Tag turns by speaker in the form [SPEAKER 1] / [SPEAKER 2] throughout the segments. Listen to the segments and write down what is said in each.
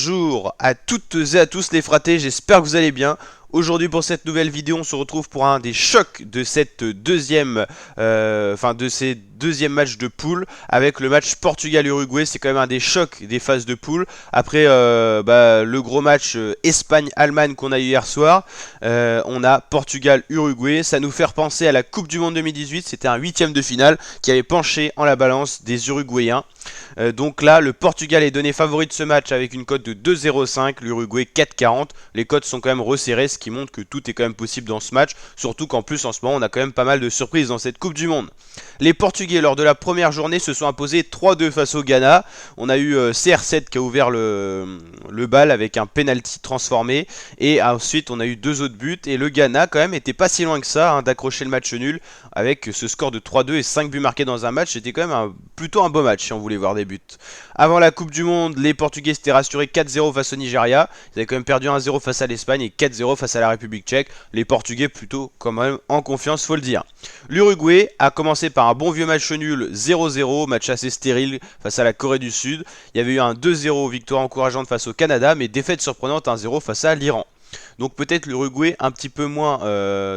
[SPEAKER 1] Bonjour à toutes et à tous les fratés, j'espère que vous allez bien. Aujourd'hui pour cette nouvelle vidéo, on se retrouve pour un des chocs de cette de ces deuxièmes matchs de poule avec le match Portugal-Uruguay. C'est quand même un des chocs des phases de poule après le gros match Espagne-Allemagne qu'on a eu hier soir. On a Portugal-Uruguay, ça nous fait repenser à la Coupe du Monde 2018. C'était un huitième de finale qui avait penché en la balance des Uruguayens. Donc là, le Portugal est donné favori de ce match avec une cote de 2,05, l'Uruguay 4,40. Les cotes sont quand même resserrées, ce qui montre que tout est quand même possible dans ce match. Surtout qu'en plus, en ce moment, on a quand même pas mal de surprises dans cette Coupe du Monde. Les Portugais, lors de la première journée, se sont imposés 3-2 face au Ghana. On a eu CR7 qui a ouvert le bal avec un penalty transformé. Et ensuite, on a eu deux autres buts. Et le Ghana, quand même, était pas si loin que ça d'accrocher le match nul. Avec ce score de 3-2 et 5 buts marqués dans un match. C'était quand même plutôt un beau match si on voulait voir des buts. Avant la Coupe du Monde, les Portugais s'étaient rassurés 4-0 face au Nigeria. Ils avaient quand même perdu 1-0 face à l'Espagne et 4-0 face à la République tchèque. Les Portugais plutôt quand même en confiance, faut le dire. L'Uruguay a commencé par un bon vieux match nul 0-0, match assez stérile face à la Corée du Sud. Il y avait eu un 2-0, victoire encourageante face au Canada, mais défaite surprenante 1-0 face à l'Iran. Donc peut-être l'Uruguay un petit peu moins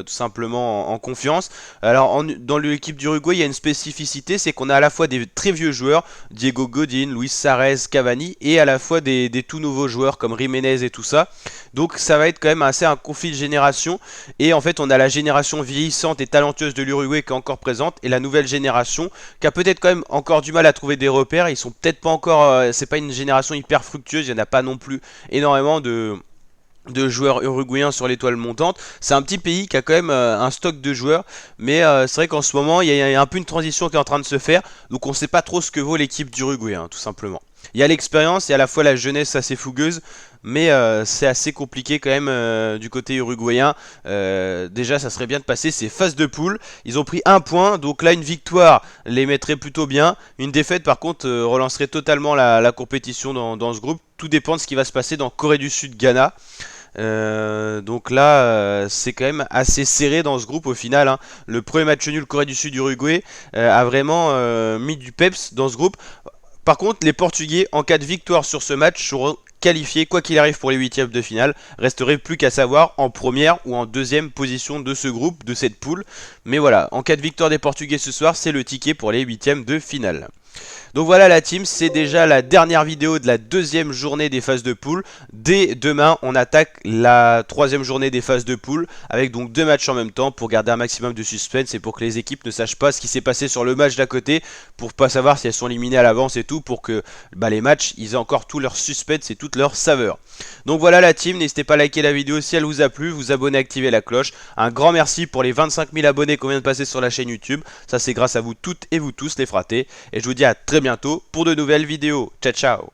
[SPEAKER 1] tout simplement en confiance. Alors dans l'équipe d'Uruguay, il y a une spécificité, c'est qu'on a à la fois des très vieux joueurs, Diego Godin, Luis Suarez, Cavani, et à la fois des tout nouveaux joueurs comme Jiménez et tout ça. Donc ça va être quand même assez un conflit de génération. Et en fait on a la génération vieillissante et talentueuse de l'Uruguay qui est encore présente, et la nouvelle génération qui a peut-être quand même encore du mal à trouver des repères. Ils sont peut-être pas encore, c'est pas une génération hyper fructueuse, il n'y en a pas non plus énormément de joueurs uruguayens sur l'étoile montante. C'est un petit pays qui a quand même un stock de joueurs, mais c'est vrai qu'en ce moment il y a un peu une transition qui est en train de se faire, donc on ne sait pas trop ce que vaut l'équipe d'Uruguay, tout simplement. Il y a l'expérience et à la fois la jeunesse assez fougueuse, mais c'est assez compliqué quand même du côté uruguayen. Déjà ça serait bien de passer ces phases de poule. Ils ont pris un point, donc là une victoire les mettrait plutôt bien. Une défaite par contre relancerait totalement la compétition dans ce groupe. Tout dépend de ce qui va se passer dans Corée du Sud-Ghana. Donc là c'est quand même assez serré dans ce groupe au final. Le premier match nul Corée du Sud-Uruguay a vraiment mis du peps dans ce groupe. Par contre, les Portugais, en cas de victoire sur ce match, seront qualifiés quoi qu'il arrive pour les huitièmes de finale. Resterait plus qu'à savoir en première ou en deuxième position de ce groupe, de cette poule. Mais voilà, en cas de victoire des Portugais ce soir, c'est le ticket pour les huitièmes de finale. Donc voilà la team, c'est déjà la dernière vidéo de la deuxième journée des phases de poule. Dès demain, on attaque la troisième journée des phases de poule avec donc deux matchs en même temps pour garder un maximum de suspense et pour que les équipes ne sachent pas ce qui s'est passé sur le match d'à côté, pour pas savoir si elles sont éliminées à l'avance et tout, pour que les matchs ils aient encore tout leur suspense et toute leur saveur. Donc voilà la team, n'hésitez pas à liker la vidéo si elle vous a plu, vous abonner, activer la cloche. Un grand merci pour les 25 000 abonnés qu'on vient de passer sur la chaîne YouTube, ça c'est grâce à vous toutes et vous tous les fratés, et je vous dis à très bientôt pour de nouvelles vidéos. Ciao ciao.